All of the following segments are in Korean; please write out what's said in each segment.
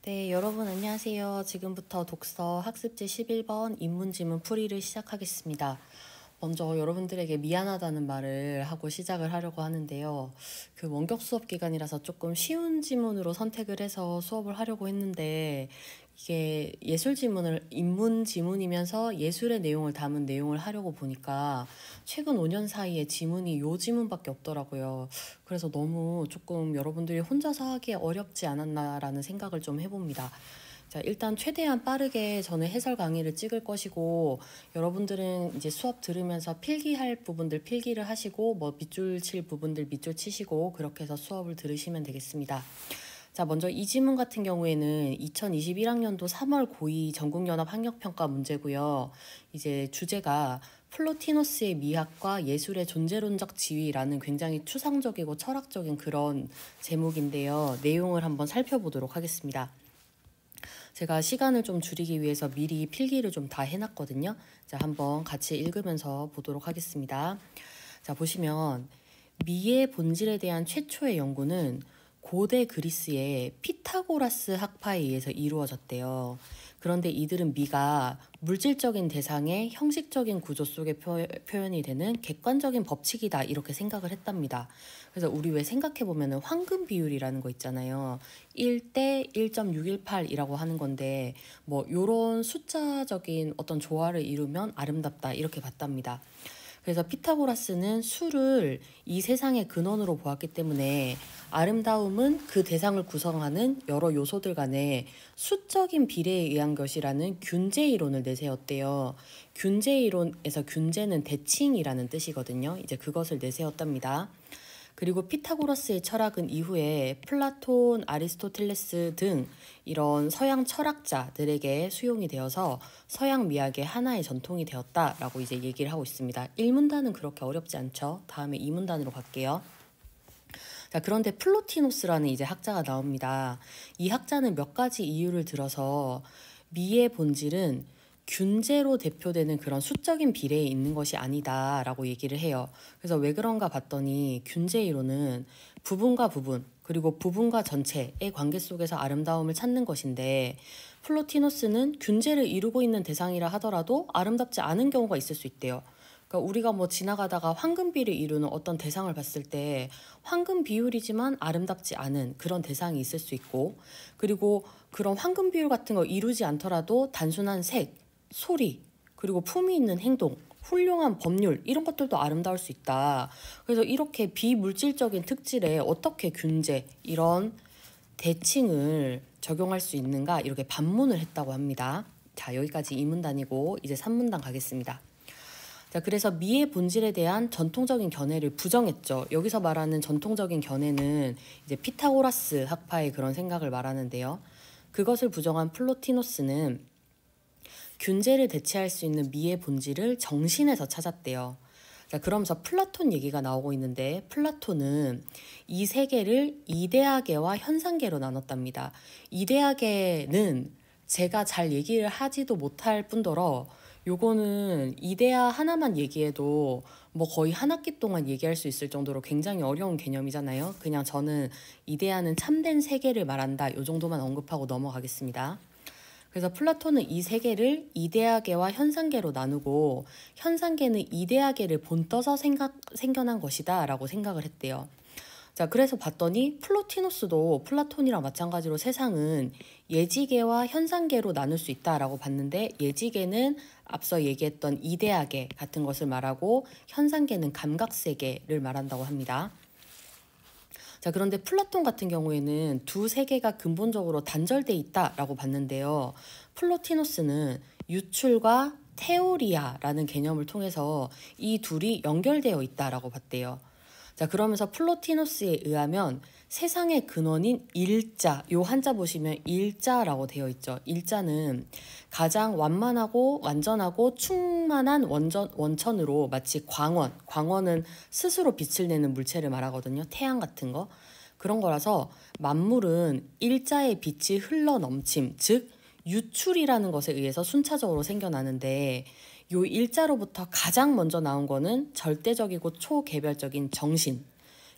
네, 여러분 안녕하세요. 지금부터 독서 학습지 11번 인문지문 풀이를 시작하겠습니다. 먼저 여러분들에게 미안하다는 말을 하고 시작을 하려고 하는데요. 그 원격 수업 기간이라서 조금 쉬운 지문으로 선택을 해서 수업을 하려고 했는데 이게 예술 지문을 인문 지문이면서 예술의 내용을 담은 내용을 하려고 보니까 최근 5년 사이에 지문이 요 지문밖에 없더라고요. 그래서 너무 조금 여러분들이 혼자서 하기 어렵지 않았나라는 생각을 좀 해봅니다. 자, 일단 최대한 빠르게 저는 해설 강의를 찍을 것이고 여러분들은 이제 수업 들으면서 필기할 부분들 필기를 하시고 뭐 밑줄 칠 부분들 밑줄 치시고 그렇게 해서 수업을 들으시면 되겠습니다. 자, 먼저 이 지문 같은 경우에는 2021학년도 3월 고2 전국연합 학력평가 문제고요. 이제 주제가 플로티노스의 미학과 예술의 존재론적 지위라는 굉장히 추상적이고 철학적인 그런 제목인데요. 내용을 한번 살펴보도록 하겠습니다. 제가 시간을 좀 줄이기 위해서 미리 필기를 좀 다 해놨거든요. 자, 한번 같이 읽으면서 보도록 하겠습니다. 자, 보시면 미의 본질에 대한 최초의 연구는 고대 그리스의 피타고라스 학파에 의해서 이루어졌대요. 그런데 이들은 미가 물질적인 대상의 형식적인 구조 속에 표현이 되는 객관적인 법칙이다 이렇게 생각을 했답니다. 그래서 우리 왜 생각해보면 황금 비율이라는 거 있잖아요. 1대 1.618이라고 하는 건데 뭐 이런 숫자적인 어떤 조화를 이루면 아름답다 이렇게 봤답니다. 그래서 피타고라스는 수를 이 세상의 근원으로 보았기 때문에 아름다움은 그 대상을 구성하는 여러 요소들 간의 수적인 비례에 의한 것이라는 균제 이론을 내세웠대요. 균제 이론에서 균제는 대칭이라는 뜻이거든요. 이제 그것을 내세웠답니다. 그리고 피타고라스의 철학은 이후에 플라톤, 아리스토텔레스 등 이런 서양 철학자들에게 수용이 되어서 서양 미학의 하나의 전통이 되었다라고 이제 얘기를 하고 있습니다. 1문단은 그렇게 어렵지 않죠? 다음에 2문단으로 갈게요. 자, 그런데 플로티노스라는 이제 학자가 나옵니다. 이 학자는 몇 가지 이유를 들어서 미의 본질은 균제로 대표되는 그런 수적인 비례에 있는 것이 아니다라고 얘기를 해요. 그래서 왜 그런가 봤더니 균제 이론은 부분과 부분 그리고 부분과 전체의 관계 속에서 아름다움을 찾는 것인데 플로티노스는 균제를 이루고 있는 대상이라 하더라도 아름답지 않은 경우가 있을 수 있대요. 그러니까 우리가 뭐 지나가다가 황금비를 이루는 어떤 대상을 봤을 때 황금 비율이지만 아름답지 않은 그런 대상이 있을 수 있고 그리고 그런 황금 비율 같은 거 이루지 않더라도 단순한 색, 소리, 그리고 품위 있는 행동, 훌륭한 법률 이런 것들도 아름다울 수 있다. 그래서 이렇게 비물질적인 특질에 어떻게 균제 이런 대칭을 적용할 수 있는가 이렇게 반문을 했다고 합니다. 자, 여기까지 2문단이고 이제 3문단 가겠습니다. 자, 그래서 미의 본질에 대한 전통적인 견해를 부정했죠. 여기서 말하는 전통적인 견해는 이제 피타고라스 학파의 그런 생각을 말하는데요. 그것을 부정한 플로티노스는 균제를 대체할 수 있는 미의 본질을 정신에서 찾았대요. 자, 그러면서 플라톤 얘기가 나오고 있는데 플라톤은 이 세계를 이데아계와 현상계로 나눴답니다. 이데아계는 제가 잘 얘기를 하지도 못할 뿐더러 요거는 이데아 하나만 얘기해도 뭐 거의 한 학기 동안 얘기할 수 있을 정도로 굉장히 어려운 개념이잖아요. 그냥 저는 이데아는 참된 세계를 말한다 요 정도만 언급하고 넘어가겠습니다. 그래서 플라톤은 이 세계를 이데아계와 현상계로 나누고 현상계는 이데아계를 본떠서 생겨난 것이다 라고 생각을 했대요. 자, 그래서 봤더니 플로티노스도 플라톤이랑 마찬가지로 세상은 예지계와 현상계로 나눌 수 있다라고 봤는데 예지계는 앞서 얘기했던 이데아계 같은 것을 말하고 현상계는 감각세계를 말한다고 합니다. 자, 그런데 플라톤 같은 경우에는 두 세계가 근본적으로 단절돼 있다라고 봤는데요. 플로티노스는 유출과 테오리아라는 개념을 통해서 이 둘이 연결되어 있다라고 봤대요. 자, 그러면서 플로티노스에 의하면 세상의 근원인 일자, 요 한자 보시면 일자라고 되어 있죠. 일자는 가장 완만하고 완전하고 충만한 원천으로 마치 광원은 스스로 빛을 내는 물체를 말하거든요. 태양 같은 거. 그런 거라서 만물은 일자의 빛이 흘러 넘침, 즉 유출이라는 것에 의해서 순차적으로 생겨나는데 요 일자로부터 가장 먼저 나온 거는 절대적이고 초개별적인 정신.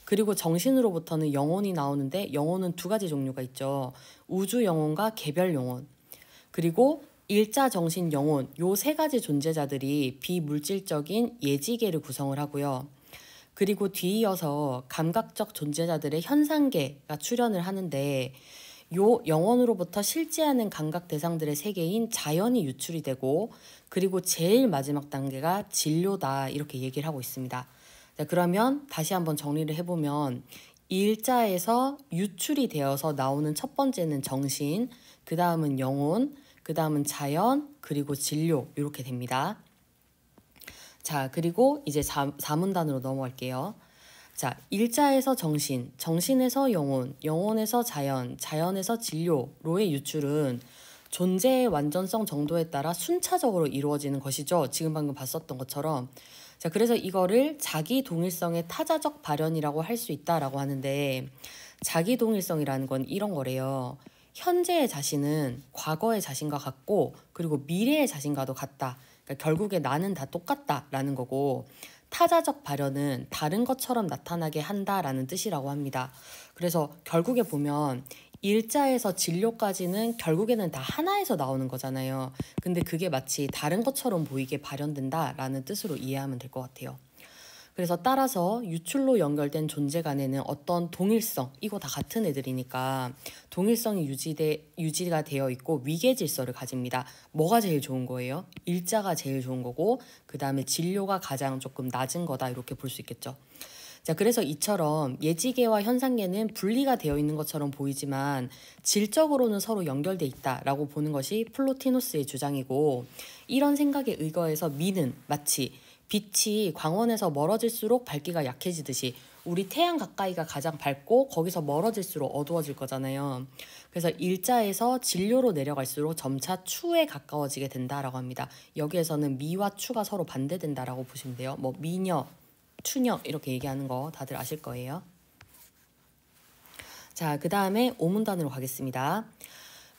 그리고 정신으로부터는 영혼이 나오는데 영혼은 두 가지 종류가 있죠. 우주 영혼과 개별 영혼. 그리고 일자 정신 영혼 요 세 가지 존재자들이 비물질적인 예지계를 구성을 하고요. 그리고 뒤이어서 감각적 존재자들의 현상계가 출현을 하는데 요 영혼으로부터 실제하는 감각 대상들의 세계인 자연이 유출이 되고 그리고 제일 마지막 단계가 진료다 이렇게 얘기를 하고 있습니다. 자, 그러면 다시 한번 정리를 해보면 일자에서 유출이 되어서 나오는 첫 번째는 정신, 그 다음은 영혼, 그 다음은 자연, 그리고 진료 이렇게 됩니다. 자, 그리고 이제 4문단으로 넘어갈게요. 자, 일자에서 정신, 정신에서 영혼, 영혼에서 자연, 자연에서 진료로의 유출은 존재의 완전성 정도에 따라 순차적으로 이루어지는 것이죠. 지금 방금 봤었던 것처럼. 자, 그래서 이거를 자기 동일성의 타자적 발현이라고 할 수 있다라고 하는데 자기 동일성이라는 건 이런 거래요. 현재의 자신은 과거의 자신과 같고 그리고 미래의 자신과도 같다. 그러니까 결국에 나는 다 똑같다라는 거고 타자적 발현은 다른 것처럼 나타나게 한다라는 뜻이라고 합니다. 그래서 결국에 보면 일자에서 진료까지는 결국에는 다 하나에서 나오는 거잖아요. 근데 그게 마치 다른 것처럼 보이게 발현된다라는 뜻으로 이해하면 될 것 같아요. 그래서 따라서 유출로 연결된 존재 간에는 어떤 동일성, 이거 다 같은 애들이니까 동일성이 유지가 되어 있고 위계 질서를 가집니다. 뭐가 제일 좋은 거예요? 일자가 제일 좋은 거고 그 다음에 진료가 가장 조금 낮은 거다 이렇게 볼 수 있겠죠. 자, 그래서 이처럼 예지계와 현상계는 분리가 되어 있는 것처럼 보이지만 질적으로는 서로 연결돼 있다라고 보는 것이 플로티노스의 주장이고 이런 생각에 의거해서 미는 마치 빛이 광원에서 멀어질수록 밝기가 약해지듯이 우리 태양 가까이가 가장 밝고 거기서 멀어질수록 어두워질 거잖아요. 그래서 일자에서 진료로 내려갈수록 점차 추에 가까워지게 된다라고 합니다. 여기에서는 미와 추가 서로 반대된다라고 보시면 돼요. 뭐 미녀, 추녀 이렇게 얘기하는 거 다들 아실 거예요. 자, 그 다음에 5문단으로 가겠습니다.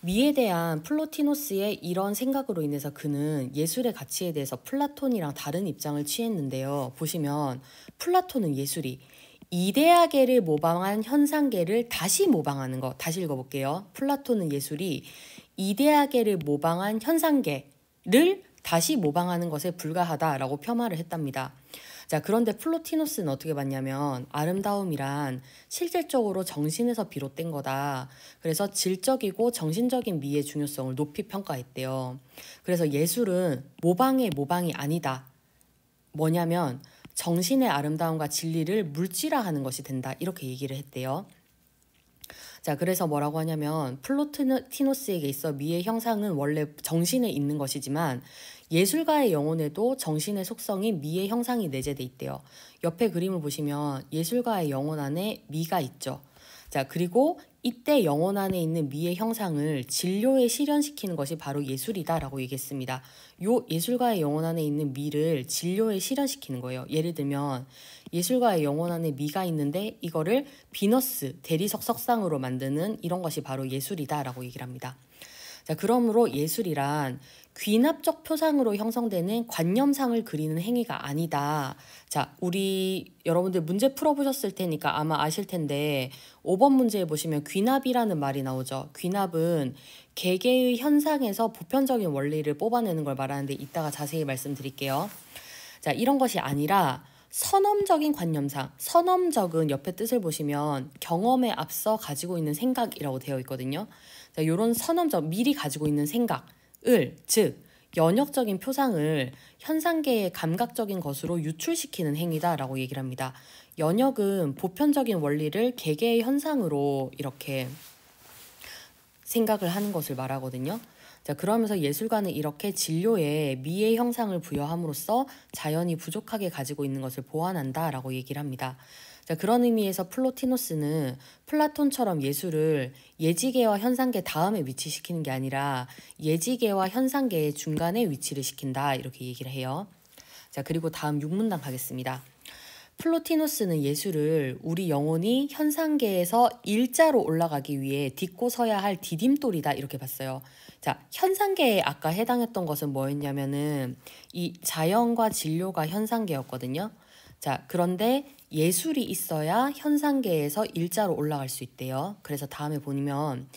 미에 대한 플로티노스의 이런 생각으로 인해서 그는 예술의 가치에 대해서 플라톤이랑 다른 입장을 취했는데요. 보시면 플라톤은 예술이 이데아계를 모방한 현상계를 다시 모방하는 거 다시 읽어볼게요. 플라톤은 예술이 이데아계를 모방한 현상계를 다시 모방하는 것에 불과하다라고 폄하를 했답니다. 자, 그런데 플로티노스는 어떻게 봤냐면 아름다움이란 실질적으로 정신에서 비롯된 거다. 그래서 질적이고 정신적인 미의 중요성을 높이 평가했대요. 그래서 예술은 모방의 모방이 아니다. 뭐냐면 정신의 아름다움과 진리를 물질화하는 것이 된다. 이렇게 얘기를 했대요. 자, 그래서 뭐라고 하냐면 플로티노스에게 있어 미의 형상은 원래 정신에 있는 것이지만 예술가의 영혼에도 정신의 속성인 미의 형상이 내재돼 있대요. 옆에 그림을 보시면 예술가의 영혼 안에 미가 있죠. 자, 그리고 이때 영혼 안에 있는 미의 형상을 진료에 실현시키는 것이 바로 예술이다라고 얘기했습니다. 요 예술가의 영혼 안에 있는 미를 진료에 실현시키는 거예요. 예를 들면 예술가의 영혼 안에 미가 있는데 이거를 비너스, 대리석 석상으로 만드는 이런 것이 바로 예술이다라고 얘기를 합니다. 자, 그러므로 예술이란 귀납적 표상으로 형성되는 관념상을 그리는 행위가 아니다. 자, 우리 여러분들 문제 풀어보셨을 테니까 아마 아실 텐데 5번 문제에 보시면 귀납이라는 말이 나오죠. 귀납은 개개의 현상에서 보편적인 원리를 뽑아내는 걸 말하는데 이따가 자세히 말씀드릴게요. 자, 이런 것이 아니라 선엄적인 관념상, 선엄적은 옆에 뜻을 보시면 경험에 앞서 가지고 있는 생각이라고 되어 있거든요. 자, 이런 선엄적, 미리 가지고 있는 생각을, 즉 연역적인 표상을 현상계의 감각적인 것으로 유출시키는 행위다라고 얘기를 합니다. 연역은 보편적인 원리를 개개의 현상으로 이렇게 생각을 하는 것을 말하거든요. 자, 그러면서 예술가는 이렇게 진료에 미의 형상을 부여함으로써 자연이 부족하게 가지고 있는 것을 보완한다라고 얘기를 합니다. 자, 그런 의미에서 플로티노스는 플라톤처럼 예술을 예지계와 현상계 다음에 위치시키는 게 아니라 예지계와 현상계의 중간에 위치를 시킨다 이렇게 얘기를 해요. 자, 그리고 다음 6문단 가겠습니다. 플로티노스는 예술을 우리 영혼이 현상계에서 일자로 올라가기 위해 딛고 서야 할 디딤돌이다 이렇게 봤어요. 자, 현상계에 아까 해당했던 것은 뭐였냐면은 이 자연과 진료가 현상계였거든요. 자, 그런데 예술이 있어야 현상계에서 일자로 올라갈 수 있대요. 그래서 다음에 보면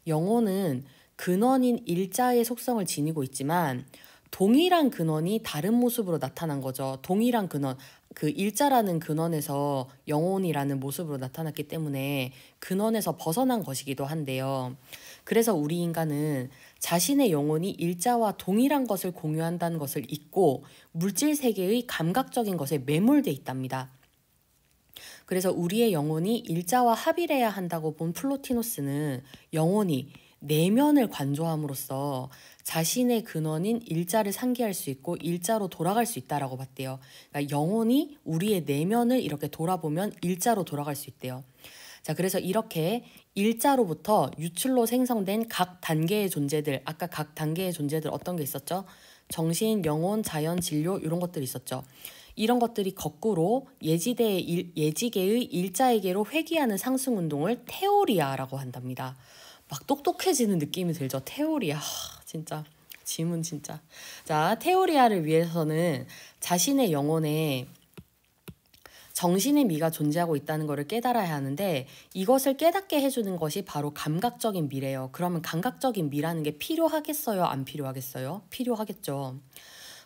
영혼은 근원인 일자의 속성을 지니고 있지만 동일한 근원이 다른 모습으로 나타난 거죠. 동일한 근원, 그 일자라는 근원에서 영혼이라는 모습으로 나타났기 때문에 근원에서 벗어난 것이기도 한데요. 그래서 우리 인간은 자신의 영혼이 일자와 동일한 것을 공유한다는 것을 잊고 물질 세계의 감각적인 것에 매몰돼 있답니다. 그래서 우리의 영혼이 일자와 합일해야 한다고 본 플로티노스는 영혼이 내면을 관조함으로써 자신의 근원인 일자를 상기할 수 있고 일자로 돌아갈 수 있다라고 봤대요. 그러니까 영혼이 우리의 내면을 이렇게 돌아보면 일자로 돌아갈 수 있대요. 자, 그래서 이렇게 일자로부터 유출로 생성된 각 단계의 존재들, 아까 각 단계의 존재들 어떤 게 있었죠? 정신, 영혼, 자연, 진료 이런 것들이 있었죠. 이런 것들이 거꾸로 예지계의 일자에게로 회귀하는 상승운동을 테오리아라고 한답니다. 막 똑똑해지는 느낌이 들죠. 테오리아. 진짜 지문 진짜. 자, 테오리아를 위해서는 자신의 영혼에 정신의 미가 존재하고 있다는 것을 깨달아야 하는데 이것을 깨닫게 해주는 것이 바로 감각적인 미래예요. 그러면 감각적인 미라는 게 필요하겠어요? 안 필요하겠어요? 필요하겠죠.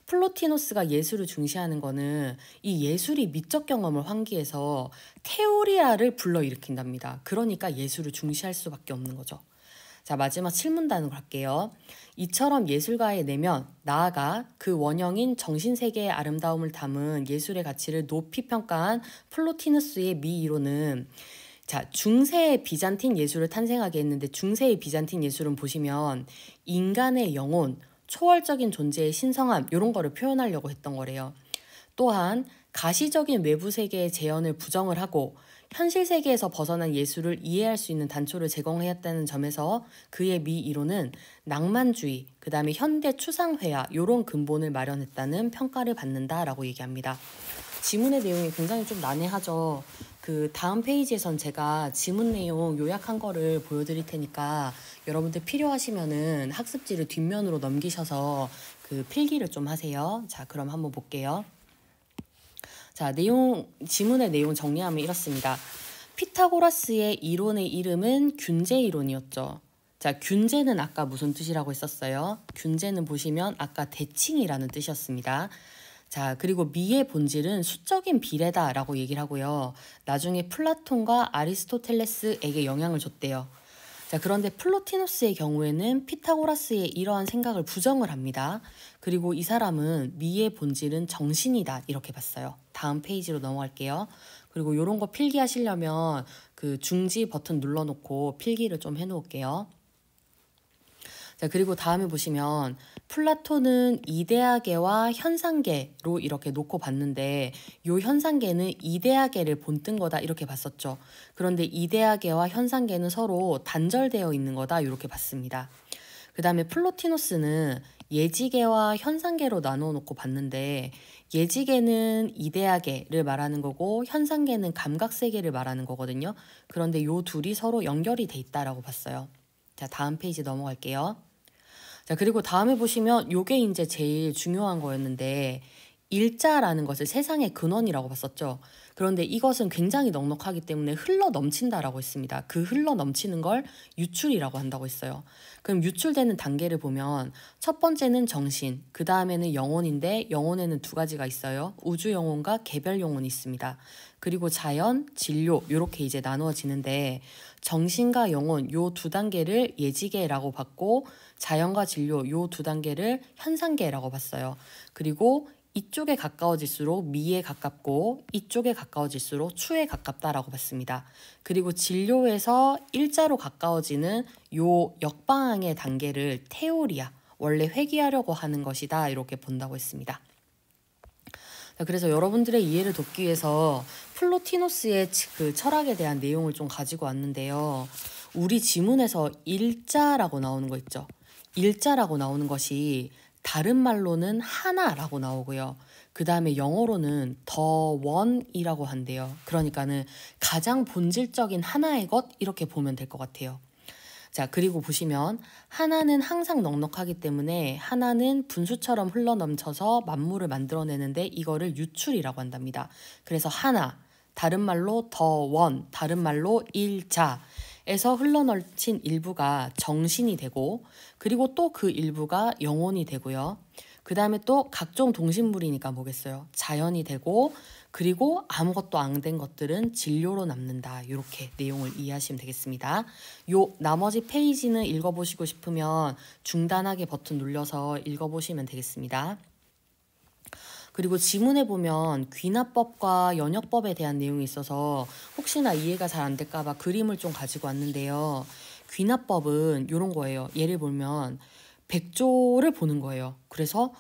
플로티노스가 예술을 중시하는 거는 이 예술이 미적 경험을 환기해서 테오리아를 불러일으킨답니다. 그러니까 예술을 중시할 수밖에 없는 거죠. 자, 마지막 칠문단으로 갈게요. 이처럼 예술가의 내면, 나아가 그 원형인 정신세계의 아름다움을 담은 예술의 가치를 높이 평가한 플로티누스의 미이론은 자, 중세의 비잔틴 예술을 탄생하게 했는데 중세의 비잔틴 예술은 보시면 인간의 영혼, 초월적인 존재의 신성함 이런 거를 표현하려고 했던 거래요. 또한 가시적인 외부 세계의 재현을 부정을 하고 현실 세계에서 벗어난 예술을 이해할 수 있는 단초를 제공했다는 점에서 그의 미 이론은 낭만주의, 그 다음에 현대 추상회화 이런 근본을 마련했다는 평가를 받는다라고 얘기합니다. 지문의 내용이 굉장히 좀 난해하죠. 그 다음 페이지에선 제가 지문 내용 요약한 거를 보여드릴 테니까 여러분들 필요하시면은 학습지를 뒷면으로 넘기셔서 그 필기를 좀 하세요. 자, 그럼 한번 볼게요. 자, 지문의 내용 정리하면 이렇습니다. 피타고라스의 이론의 이름은 균제 이론이었죠. 자, 균제는 아까 무슨 뜻이라고 했었어요? 균제는 보시면 아까 대칭이라는 뜻이었습니다. 자, 그리고 미의 본질은 수적인 비례다라고 얘기를 하고요. 나중에 플라톤과 아리스토텔레스에게 영향을 줬대요. 자, 그런데 플로티노스의 경우에는 피타고라스의 이러한 생각을 부정을 합니다. 그리고 이 사람은 미의 본질은 정신이다 이렇게 봤어요. 다음 페이지로 넘어갈게요. 그리고 이런 거 필기하시려면 그 중지 버튼 눌러놓고 필기를 좀 해놓을게요. 자, 그리고 다음에 보시면 플라톤은 이데아계와 현상계로 이렇게 놓고 봤는데 이 현상계는 이데아계를 본뜬 거다 이렇게 봤었죠. 그런데 이데아계와 현상계는 서로 단절되어 있는 거다 이렇게 봤습니다. 그 다음에 플로티노스는 예지계와 현상계로 나눠 놓고 봤는데 예지계는 이데아계를 말하는 거고 현상계는 감각세계를 말하는 거거든요. 그런데 이 둘이 서로 연결이 돼 있다라고 봤어요. 자, 다음 페이지 넘어갈게요. 자, 그리고 다음에 보시면 요게 이제 제일 중요한 거였는데 일자라는 것을 세상의 근원이라고 봤었죠. 그런데 이것은 굉장히 넉넉하기 때문에 흘러 넘친다라고 했습니다. 그 흘러 넘치는 걸 유출이라고 한다고 했어요. 그럼 유출되는 단계를 보면 첫 번째는 정신, 그 다음에는 영혼인데 영혼에는 두 가지가 있어요. 우주 영혼과 개별 영혼이 있습니다. 그리고 자연, 진료 이렇게 이제 나누어지는데 정신과 영혼 요 두 단계를 예지계라고 봤고 자연과 진료 요 두 단계를 현상계라고 봤어요. 그리고 이쪽에 가까워질수록 미에 가깝고 이쪽에 가까워질수록 추에 가깝다라고 봤습니다. 그리고 진료에서 일자로 가까워지는 요 역방향의 단계를 테오리아, 원래 회귀하려고 하는 것이다 이렇게 본다고 했습니다. 그래서 여러분들의 이해를 돕기 위해서 플로티노스의 그 철학에 대한 내용을 좀 가지고 왔는데요. 우리 지문에서 일자라고 나오는 거 있죠. 일자라고 나오는 것이 다른 말로는 하나라고 나오고요. 그 다음에 영어로는 the one이라고 한대요. 그러니까는 가장 본질적인 하나의 것 이렇게 보면 될 것 같아요. 자, 그리고 보시면 하나는 항상 넉넉하기 때문에 하나는 분수처럼 흘러넘쳐서 만물을 만들어내는데 이거를 유출이라고 한답니다. 그래서 하나, 다른 말로 더 원, 다른 말로 일자에서 흘러넘친 일부가 정신이 되고, 그리고 또 그 일부가 영혼이 되고요. 그 다음에 또 각종 동식물이니까 뭐겠어요? 자연이 되고, 그리고 아무것도 안 된 것들은 진료로 남는다. 이렇게 내용을 이해하시면 되겠습니다. 요 나머지 페이지는 읽어보시고 싶으면 중단하기 버튼 눌러서 읽어보시면 되겠습니다. 그리고 지문에 보면 귀납법과 연역법에 대한 내용이 있어서 혹시나 이해가 잘 안 될까 봐 그림을 좀 가지고 왔는데요. 귀납법은 이런 거예요. 예를 보면 백조를 보는 거예요. 그래서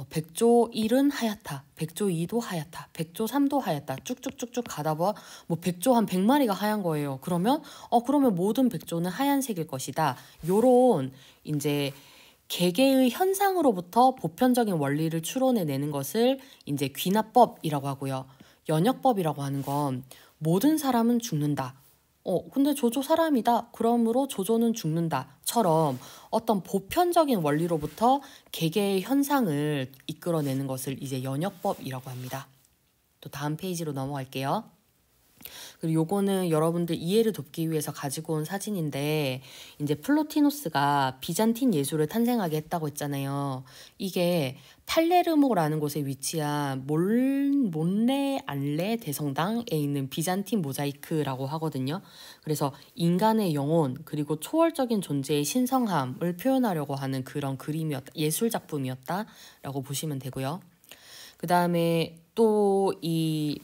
백조 1은 하얗다. 백조 2도 하얗다. 백조 3도 하얗다. 쭉쭉쭉쭉 가다 봐. 뭐 백조 한 100마리가 하얀 거예요. 그러면 모든 백조는 하얀색일 것이다. 요런 이제 개개의 현상으로부터 보편적인 원리를 추론해내는 것을 이제 귀납법이라고 하고요. 연역법이라고 하는 건 모든 사람은 죽는다. 근데 조조 사람이다. 그러므로 조조는 죽는다.처럼 어떤 보편적인 원리로부터 개개의 현상을 이끌어내는 것을 이제 연역법이라고 합니다. 또 다음 페이지로 넘어갈게요. 그리고 요거는 여러분들 이해를 돕기 위해서 가지고 온 사진인데, 이제 플로티노스가 비잔틴 예술을 탄생하게 했다고 했잖아요. 이게 팔레르모라는 곳에 위치한 몬레 안레 대성당에 있는 비잔틴 모자이크라고 하거든요. 그래서 인간의 영혼 그리고 초월적인 존재의 신성함을 표현하려고 하는 그런 예술 작품이었다라고 보시면 되고요. 그 다음에 또 이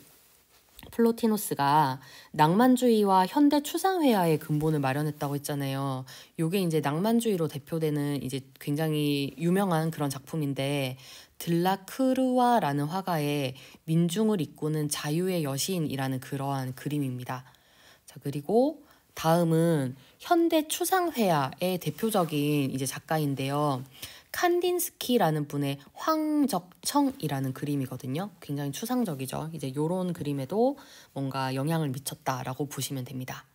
플로티노스가 낭만주의와 현대 추상회화의 근본을 마련했다고 했잖아요. 요게 이제 낭만주의로 대표되는 이제 굉장히 유명한 그런 작품인데, 들라크루아라는 화가의 민중을 이끄는 자유의 여신이라는 그러한 그림입니다. 자, 그리고 다음은 현대 추상회화의 대표적인 이제 작가인데요. 칸딘스키라는 분의 황적청이라는 그림이거든요. 굉장히 추상적이죠. 이제 요런 그림에도 뭔가 영향을 미쳤다라고 보시면 됩니다.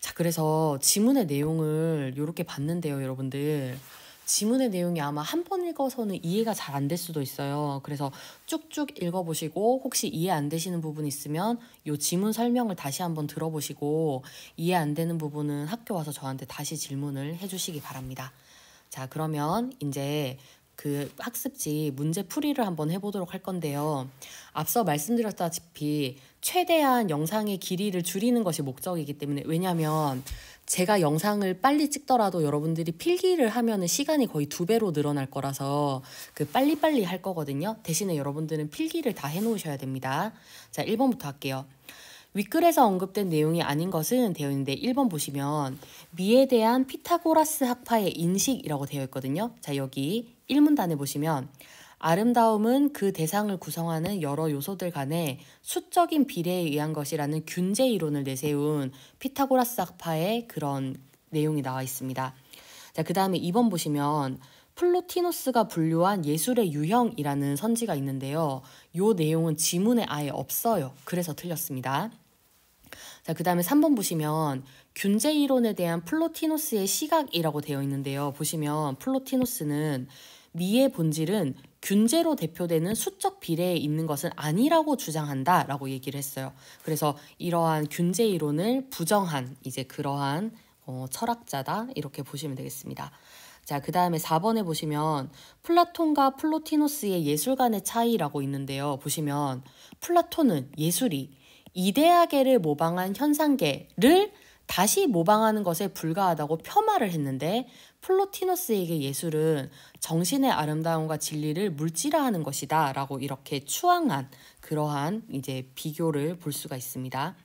자, 그래서 지문의 내용을 이렇게 봤는데요, 여러분들. 지문의 내용이 아마 한 번 읽어서는 이해가 잘 안 될 수도 있어요. 그래서 쭉쭉 읽어보시고 혹시 이해 안 되시는 부분 있으면 요 지문 설명을 다시 한번 들어보시고, 이해 안 되는 부분은 학교 와서 저한테 다시 질문을 해주시기 바랍니다. 자, 그러면 이제 그 학습지 문제 풀이를 한번 해보도록 할 건데요. 앞서 말씀드렸다시피 최대한 영상의 길이를 줄이는 것이 목적이기 때문에, 왜냐하면 제가 영상을 빨리 찍더라도 여러분들이 필기를 하면은 시간이 거의 2배로 늘어날 거라서 그 빨리빨리 할 거거든요. 대신에 여러분들은 필기를 다 해놓으셔야 됩니다. 자, 1번부터 할게요. 윗글에서 언급된 내용이 아닌 것은 되어 있는데, 1번 보시면 미에 대한 피타고라스 학파의 인식이라고 되어 있거든요. 자, 여기 1문단에 보시면 아름다움은 그 대상을 구성하는 여러 요소들 간의 수적인 비례에 의한 것이라는 균제 이론을 내세운 피타고라스 학파의 그런 내용이 나와 있습니다. 자, 그 다음에 2번 보시면 플로티노스가 분류한 예술의 유형이라는 선지가 있는데요. 요 내용은 지문에 아예 없어요. 그래서 틀렸습니다. 자, 그 다음에 3번 보시면 균제 이론에 대한 플로티노스의 시각이라고 되어 있는데요. 보시면 플로티노스는 미의 본질은 균제로 대표되는 수적 비례에 있는 것은 아니라고 주장한다 라고 얘기를 했어요. 그래서 이러한 균제 이론을 부정한 이제 그러한 철학자다, 이렇게 보시면 되겠습니다. 자, 그 다음에 4번에 보시면 플라톤과 플로티노스의 예술 간의 차이라고 있는데요. 보시면 플라톤은 예술이 이데아계를 모방한 현상계를 다시 모방하는 것에 불과하다고 폄하를 했는데, 플로티노스에게 예술은 정신의 아름다움과 진리를 물질화하는 것이다 라고 이렇게 추앙한 그러한 이제 비교를 볼 수가 있습니다.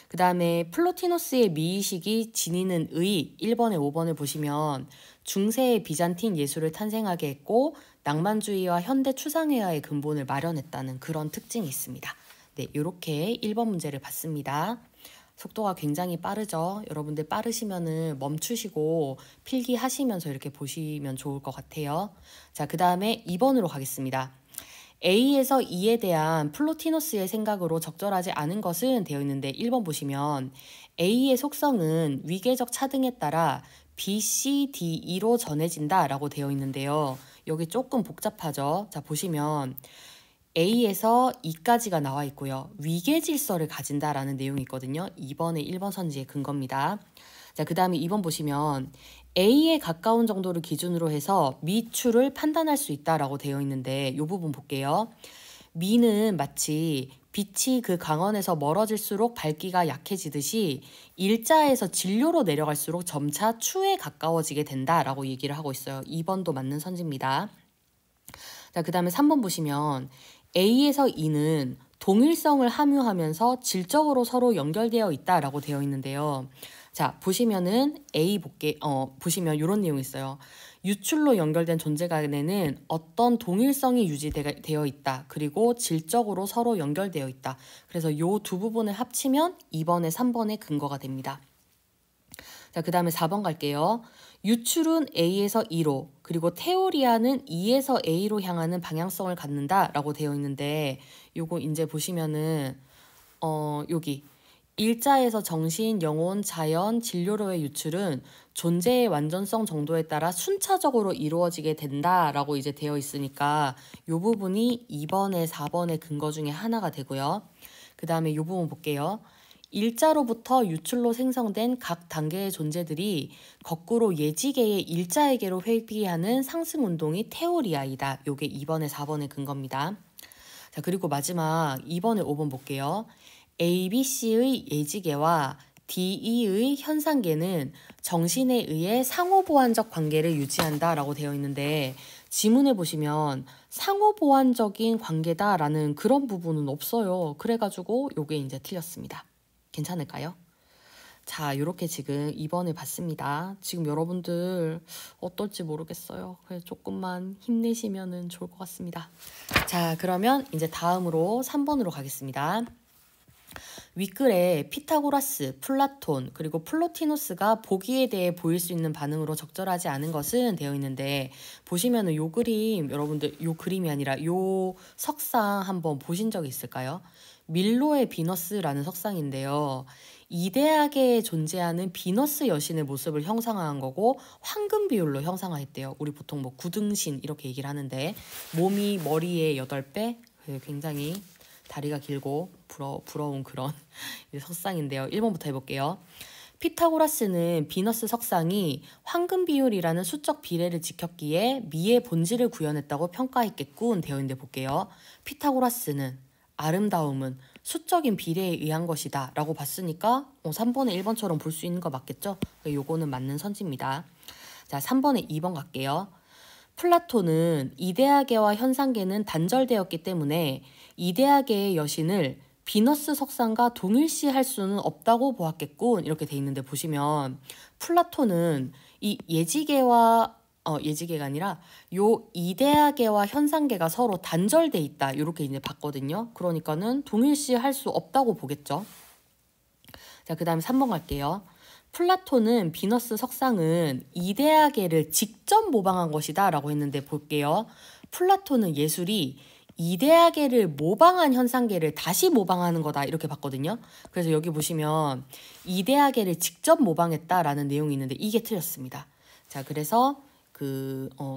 그 다음에 플로티노스의 미의식이 지니는 의 1번에 5번을 보시면 중세의 비잔틴 예술을 탄생하게 했고 낭만주의와 현대 추상회화의 근본을 마련했다는 그런 특징이 있습니다. 네, 이렇게 1번 문제를 봤습니다. 속도가 굉장히 빠르죠. 여러분들 빠르시면은 멈추시고 필기하시면서 이렇게 보시면 좋을 것 같아요. 자, 그 다음에 2번으로 가겠습니다. A에서 E에 대한 플로티노스의 생각으로 적절하지 않은 것은 되어 있는데, 1번 보시면 A의 속성은 위계적 차등에 따라 B, C, D, E로 전해진다 라고 되어 있는데요. 여기 조금 복잡하죠. 자, 보시면 A에서 E까지가 나와 있고요. 위계 질서를 가진다라는 내용이 있거든요. 2번의 1번 선지의 근거입니다. 자, 그 다음에 2번 보시면 A에 가까운 정도를 기준으로 해서 미추를 판단할 수 있다라고 되어 있는데 이 부분 볼게요. 미는 마치 빛이 그 강원에서 멀어질수록 밝기가 약해지듯이 일자에서 진료로 내려갈수록 점차 추에 가까워지게 된다라고 얘기를 하고 있어요. 2번도 맞는 선지입니다. 자, 그 다음에 3번 보시면 A에서 E는 동일성을 함유하면서 질적으로 서로 연결되어 있다라고 되어 있는데요. 자, 보시면은 보시면 이런 내용이 있어요. 유출로 연결된 존재 간에는 어떤 동일성이 유지되어 있다. 그리고 질적으로 서로 연결되어 있다. 그래서 이 두 부분을 합치면 2번에 3번의 근거가 됩니다. 자, 그 다음에 4번 갈게요. 유출은 A에서 E로, 그리고 테오리아는 E에서 A로 향하는 방향성을 갖는다라고 되어 있는데 요거 이제 보시면은 여기 일자에서 정신, 영혼, 자연, 진료로의 유출은 존재의 완전성 정도에 따라 순차적으로 이루어지게 된다라고 이제 되어 있으니까 이 부분이 2번에 4번의 근거 중에 하나가 되고요. 그 다음에 이 부분 볼게요. 일자로부터 유출로 생성된 각 단계의 존재들이 거꾸로 예지계의 일자에게로 회귀하는 상승 운동이 테오리아이다. 요게 2번에 4번의 근거입니다. 자, 그리고 마지막 2번에 5번 볼게요. ABC의 예지계와 DE의 현상계는 정신에 의해 상호보완적 관계를 유지한다라고 되어 있는데 지문에 보시면 상호보완적인 관계다라는 그런 부분은 없어요. 그래가지고 요게 이제 틀렸습니다. 괜찮을까요? 자, 이렇게 지금 2번을 봤습니다. 지금 여러분들 어떨지 모르겠어요. 그래서 조금만 힘내시면 좋을 것 같습니다. 자, 그러면 이제 다음으로 3번으로 가겠습니다. 윗글에 피타고라스, 플라톤, 그리고 플로티노스가 보기에 대해 보일 수 있는 반응으로 적절하지 않은 것은 되어 있는데 보시면은 요 그림, 여러분들 요 그림이 아니라 요 석상 한번 보신 적 있을까요? 밀로의 비너스라는 석상인데요. 이데아계에 존재하는 비너스 여신의 모습을 형상화한 거고 황금 비율로 형상화했대요. 우리 보통 뭐 구등신 이렇게 얘기를 하는데 몸이 머리의 8배, 굉장히 다리가 길고 부러운 그런 석상인데요. 1번부터 해볼게요. 피타고라스는 비너스 석상이 황금 비율이라는 수적 비례를 지켰기에 미의 본질을 구현했다고 평가했겠군 되어 있는데 볼게요. 피타고라스는 아름다움은 수적인 비례에 의한 것이다 라고 봤으니까 3번에 1번처럼 볼 수 있는 거 맞겠죠? 요거는 맞는 선지입니다. 자, 3번에 2번 갈게요. 플라톤은 이데아계와 현상계는 단절되었기 때문에 이데아계의 여신을 비너스 석상과 동일시할 수는 없다고 보았겠군 이렇게 돼 있는데 보시면 플라톤은 이 예지계가 아니라 요 이데아계와 현상계가 서로 단절돼 있다 이렇게 이제 봤거든요. 그러니까는 동일시할 수 없다고 보겠죠. 자, 그 다음에 3번 갈게요. 플라톤은 비너스 석상은 이데아계를 직접 모방한 것이다 라고 했는데 볼게요. 플라톤은 예술이 이데아계를 모방한 현상계를 다시 모방하는 거다 이렇게 봤거든요. 그래서 여기 보시면 이데아계를 직접 모방했다라는 내용이 있는데 이게 틀렸습니다. 자, 그래서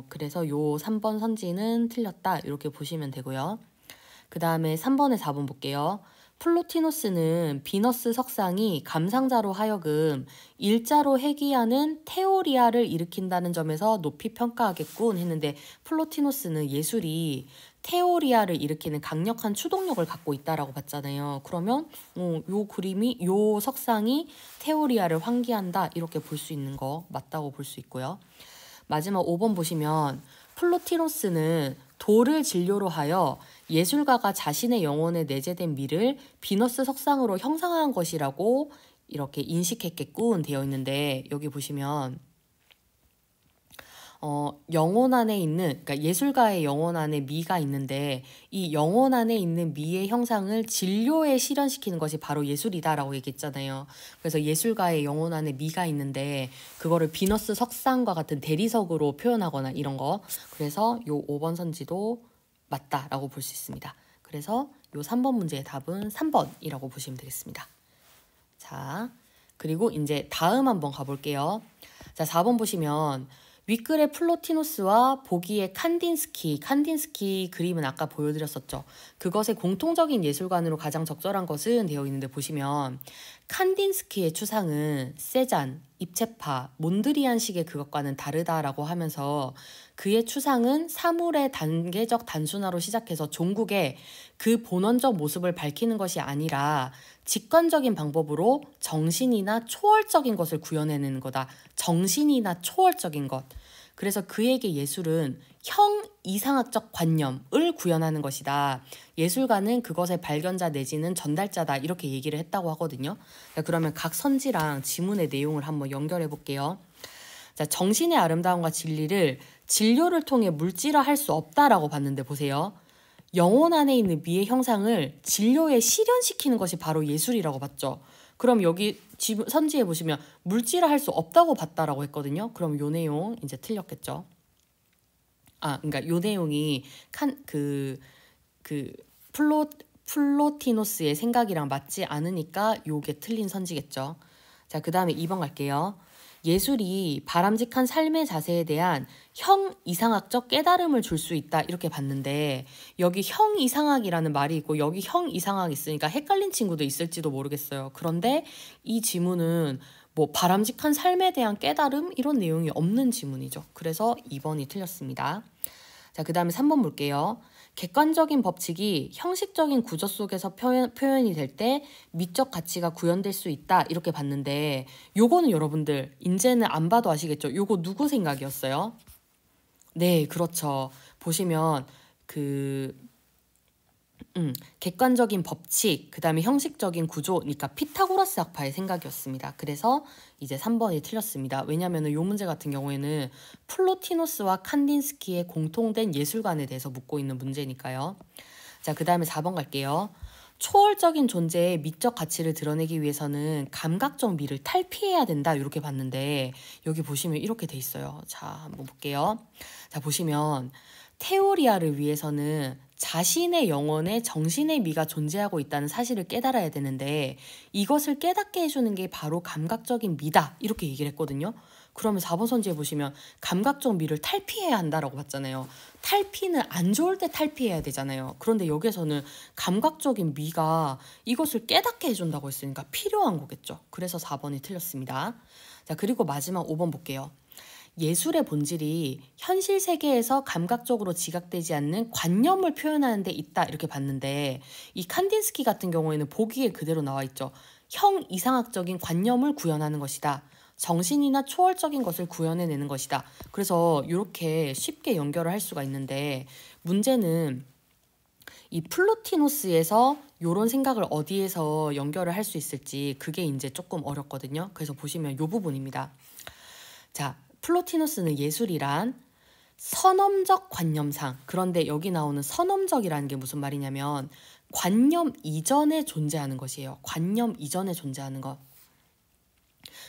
그래서 요 3번 선지는 틀렸다 이렇게 보시면 되고요. 그 다음에 3번에 4번 볼게요. 플로티노스는 비너스 석상이 감상자로 하여금 일자로 회귀하는 테오리아를 일으킨다는 점에서 높이 평가하겠군 했는데 플로티노스는 예술이 테오리아를 일으키는 강력한 추동력을 갖고 있다라고 봤잖아요. 그러면 요 석상이 테오리아를 환기한다 이렇게 볼 수 있는 거 맞다고 볼 수 있고요. 마지막 5번 보시면 플로티노스는 도를 진료로 하여 예술가가 자신의 영혼에 내재된 미를 비너스 석상으로 형상화한 것이라고 이렇게 인식했겠군 되어 있는데 여기 보시면 영혼 안에 있는 그러니까 예술가의 영혼 안에 미가 있는데 이 영혼 안에 있는 미의 형상을 진료에 실현시키는 것이 바로 예술이다라고 얘기했잖아요. 그래서 예술가의 영혼 안에 미가 있는데 그거를 비너스 석상과 같은 대리석으로 표현하거나 이런 거. 그래서 요 5번 선지도 맞다라고 볼 수 있습니다. 그래서 요 3번 문제의 답은 3번이라고 보시면 되겠습니다. 자, 그리고 이제 다음 한번 가볼게요. 자, 4번 보시면 윗글의 플로티노스와 보기의 칸딘스키 그림은 아까 보여드렸었죠. 그것의 공통적인 예술관으로 가장 적절한 것은 되어 있는데 보시면 칸딘스키의 추상은 세잔, 입체파, 몬드리안식의 그것과는 다르다라고 하면서 그의 추상은 사물의 단계적 단순화로 시작해서 종국의 그 본원적 모습을 밝히는 것이 아니라 직관적인 방법으로 정신이나 초월적인 것을 구현해내는 거다. 정신이나 초월적인 것. 그래서 그에게 예술은 형 이상학적 관념을 구현하는 것이다. 예술가는 그것의 발견자 내지는 전달자다. 이렇게 얘기를 했다고 하거든요. 자, 그러면 각 선지랑 지문의 내용을 한번 연결해 볼게요. 자, 정신의 아름다움과 진리를 진료를 통해 물질화할 수 없다라고 봤는데 보세요. 영혼 안에 있는 미의 형상을 진료에 실현시키는 것이 바로 예술이라고 봤죠. 그럼 여기 선지에 보시면 물질화할 수 없다고 봤다라고 했거든요. 그럼 요 내용 이제 틀렸겠죠. 그러니까 요 내용이 플로티노스의 생각이랑 맞지 않으니까 요게 틀린 선지겠죠. 자, 그 다음에 2번 갈게요. 예술이 바람직한 삶의 자세에 대한 형 이상학적 깨달음을 줄 수 있다 이렇게 봤는데 여기 형 이상학이라는 말이 있고 여기 형 이상학이 있으니까 헷갈린 친구도 있을지도 모르겠어요. 그런데 이 지문은 뭐 바람직한 삶에 대한 깨달음 이런 내용이 없는 지문이죠. 그래서 2번이 틀렸습니다. 자, 그 다음에 3번 볼게요. 객관적인 법칙이 형식적인 구조 속에서 표현이 될 때 미적 가치가 구현될 수 있다 이렇게 봤는데 요거는 여러분들 이제는 안 봐도 아시겠죠? 요거 누구 생각이었어요? 네, 그렇죠. 보시면 객관적인 법칙, 그 다음에 형식적인 구조, 그러니까 피타고라스 학파의 생각이었습니다. 그래서 이제 3번이 틀렸습니다. 왜냐하면 이 문제 같은 경우에는 플로티노스와 칸딘스키의 공통된 예술관에 대해서 묻고 있는 문제니까요. 자, 그 다음에 4번 갈게요. 초월적인 존재의 미적 가치를 드러내기 위해서는 감각적 미를 탈피해야 된다 이렇게 봤는데 여기 보시면 이렇게 돼 있어요. 자, 한번 볼게요. 자, 보시면 테오리아를 위해서는 자신의 영혼에 정신의 미가 존재하고 있다는 사실을 깨달아야 되는데 이것을 깨닫게 해주는 게 바로 감각적인 미다 이렇게 얘기를 했거든요. 그러면 4번 선지에 보시면 감각적 미를 탈피해야 한다라고 봤잖아요. 탈피는 안 좋을 때 탈피해야 되잖아요. 그런데 여기에서는 감각적인 미가 이것을 깨닫게 해준다고 했으니까 필요한 거겠죠. 그래서 4번이 틀렸습니다. 자, 그리고 마지막 5번 볼게요. 예술의 본질이 현실 세계에서 감각적으로 지각되지 않는 관념을 표현하는 데 있다 이렇게 봤는데 이 칸딘스키 같은 경우에는 보기에 그대로 나와 있죠. 형 이상학적인 관념을 구현하는 것이다. 정신이나 초월적인 것을 구현해내는 것이다. 그래서 이렇게 쉽게 연결을 할 수가 있는데 문제는 이 플로티노스에서 이런 생각을 어디에서 연결을 할 수 있을지 그게 이제 조금 어렵거든요. 그래서 보시면 이 부분입니다. 자, 플로티노스는 예술이란 선엄적 관념상, 그런데 여기 나오는 선엄적이라는 게 무슨 말이냐면 관념 이전에 존재하는 것이에요. 관념 이전에 존재하는 것.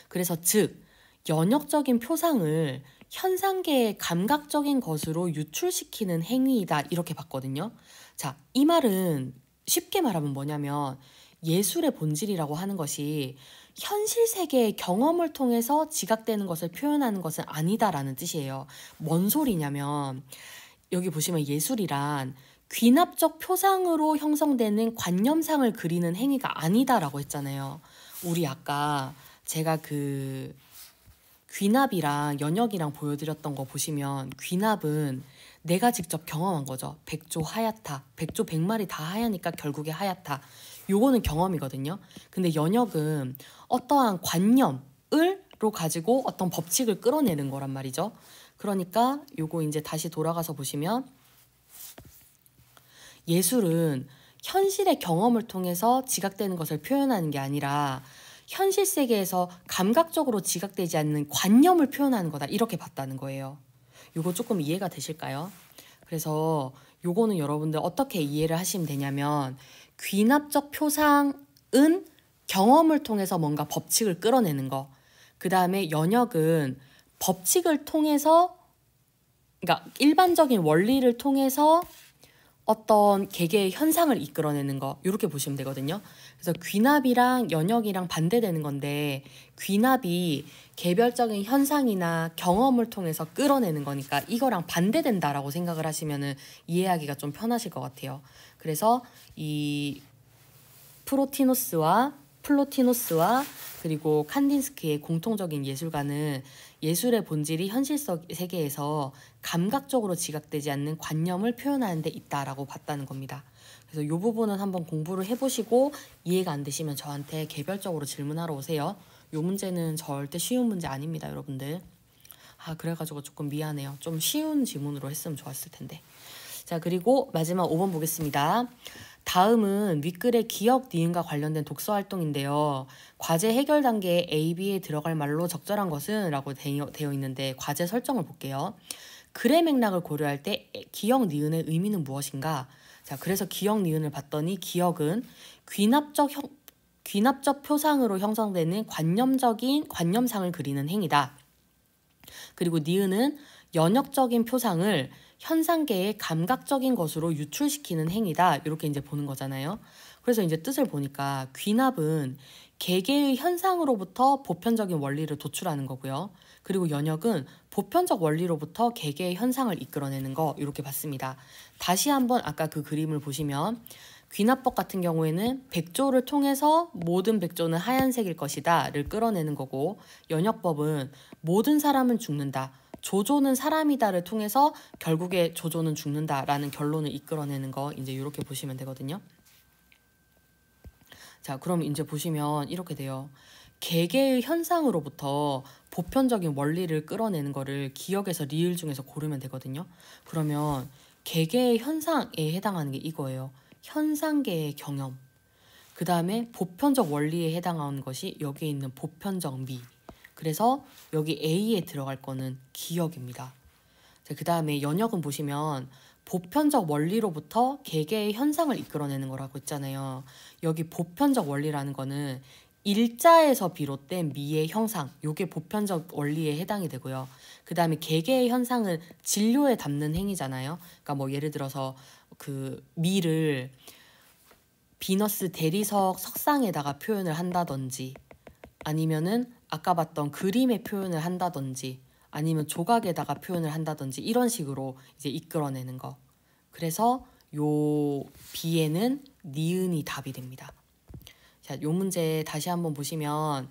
그래서 즉 연역적인 표상을 현상계의 감각적인 것으로 유출시키는 행위이다 이렇게 봤거든요. 자, 이 말은 쉽게 말하면 뭐냐면 예술의 본질이라고 하는 것이 현실 세계의 경험을 통해서 지각되는 것을 표현하는 것은 아니다라는 뜻이에요. 뭔 소리냐면 여기 보시면 예술이란 귀납적 표상으로 형성되는 관념상을 그리는 행위가 아니다라고 했잖아요. 우리 아까 제가 귀납이랑 연역이랑 보여드렸던 거 보시면 귀납은 내가 직접 경험한 거죠. 백조 하얗다. 백조 100마리 다 하얘니까 결국에 하얗다. 요거는 경험이거든요. 근데 연역은 어떠한 관념을로 가지고 어떤 법칙을 끌어내는 거란 말이죠. 그러니까 요거 이제 다시 돌아가서 보시면 예술은 현실의 경험을 통해서 지각되는 것을 표현하는 게 아니라 현실 세계에서 감각적으로 지각되지 않는 관념을 표현하는 거다. 이렇게 봤다는 거예요. 요거 조금 이해가 되실까요? 그래서 요거는 여러분들 어떻게 이해를 하시면 되냐면 귀납적 표상은 경험을 통해서 뭔가 법칙을 끌어내는 거. 그 다음에 연역은 법칙을 통해서 그러니까 일반적인 원리를 통해서 어떤 개개의 현상을 이끌어내는 거 이렇게 보시면 되거든요. 그래서 귀납이랑 연역이랑 반대되는 건데 귀납이 개별적인 현상이나 경험을 통해서 끌어내는 거니까 이거랑 반대된다라고 생각을 하시면은 이해하기가 좀 편하실 것 같아요. 그래서 이 플로티노스와 그리고 칸딘스키의 공통적인 예술가는 예술의 본질이 현실 세계에서 감각적으로 지각되지 않는 관념을 표현하는 데 있다라고 봤다는 겁니다. 그래서 이 부분은 한번 공부를 해보시고 이해가 안 되시면 저한테 개별적으로 질문하러 오세요. 이 문제는 절대 쉬운 문제 아닙니다, 여러분들. 그래가지고 조금 미안해요. 좀 쉬운 질문으로 했으면 좋았을 텐데. 자, 그리고 마지막 5번 보겠습니다. 다음은 윗글의 기억, 니은과 관련된 독서 활동인데요. 과제 해결 단계에 A, B에 들어갈 말로 적절한 것은? 라고 되어 있는데 과제 설정을 볼게요. 글의 맥락을 고려할 때 기억, 니은의 의미는 무엇인가? 자, 그래서 기억, 니은을 봤더니 기억은 귀납적 표상으로 형성되는 관념상을 그리는 행위다. 그리고 니은은 연역적인 표상을 현상계의 감각적인 것으로 유출시키는 행위다. 이렇게 이제 보는 거잖아요. 그래서 이제 뜻을 보니까 귀납은 개개의 현상으로부터 보편적인 원리를 도출하는 거고요. 그리고 연역은 보편적 원리로부터 개개의 현상을 이끌어내는 거, 이렇게 봤습니다. 다시 한번 아까 그 그림을 보시면 귀납법 같은 경우에는 백조를 통해서 모든 백조는 하얀색일 것이다를 끌어내는 거고, 연역법은 모든 사람은 죽는다, 조조는 사람이다를 통해서 결국에 조조는 죽는다라는 결론을 이끌어내는 거, 이제 이렇게 보시면 되거든요. 자, 그럼 이제 보시면 이렇게 돼요. 개개의 현상으로부터 보편적인 원리를 끌어내는 거를 기억에서 리을 중에서 고르면 되거든요. 그러면 개개의 현상에 해당하는 게 이거예요. 현상계의 경험. 그 다음에 보편적 원리에 해당하는 것이 여기에 있는 보편적 미. 그래서 여기 A에 들어갈 거는 기억입니다. 그 다음에 연역은 보시면 보편적 원리로부터 개개의 현상을 이끌어내는 거라고 했잖아요. 여기 보편적 원리라는 거는 일자에서 비롯된 미의 형상, 요게 보편적 원리에 해당이 되고요. 그 다음에 개개의 현상은 진료에 담는 행위잖아요. 그러니까 뭐 예를 들어서 그 미를 비너스 대리석 석상에다가 표현을 한다든지, 아니면은 아까 봤던 그림의 표현을 한다든지, 아니면 조각에다가 표현을 한다든지, 이런 식으로 이제 이끌어내는 거. 그래서 요 B에는 니은이 답이 됩니다. 자, 요 문제 다시 한번 보시면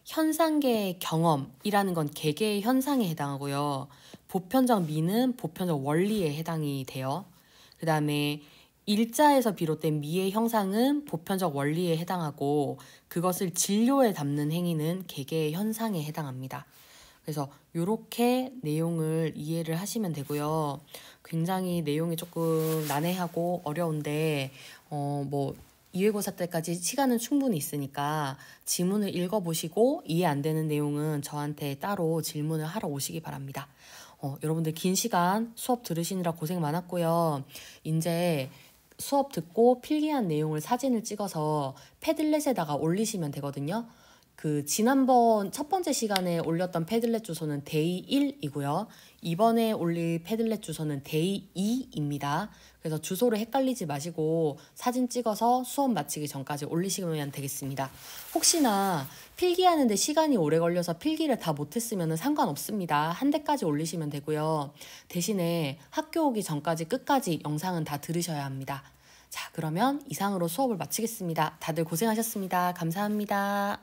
현상계의 경험이라는 건 개개의 현상에 해당하고요. 보편적 미는 보편적 원리에 해당이 돼요. 그 다음에 일자에서 비롯된 미의 형상은 보편적 원리에 해당하고, 그것을 진료에 담는 행위는 개개의 현상에 해당합니다. 그래서 이렇게 내용을 이해를 하시면 되고요. 굉장히 내용이 조금 난해하고 어려운데 뭐 기말고사 때까지 시간은 충분히 있으니까 지문을 읽어보시고 이해 안 되는 내용은 저한테 따로 질문을 하러 오시기 바랍니다. 여러분들 긴 시간 수업 들으시느라 고생 많았고요. 이제 수업 듣고 필기한 내용을 사진을 찍어서 패들렛에다가 올리시면 되거든요. 그 지난번 첫 번째 시간에 올렸던 패들렛 주소는 데이 1이고요. 이번에 올릴 패들렛 주소는 데이 2입니다. 그래서 주소를 헷갈리지 마시고 사진 찍어서 수업 마치기 전까지 올리시면 되겠습니다. 혹시나 필기하는데 시간이 오래 걸려서 필기를 다 못했으면 상관없습니다. 한 대까지 올리시면 되고요. 대신에 학교 오기 전까지 끝까지 영상은 다 들으셔야 합니다. 자, 그러면 이상으로 수업을 마치겠습니다. 다들 고생하셨습니다. 감사합니다.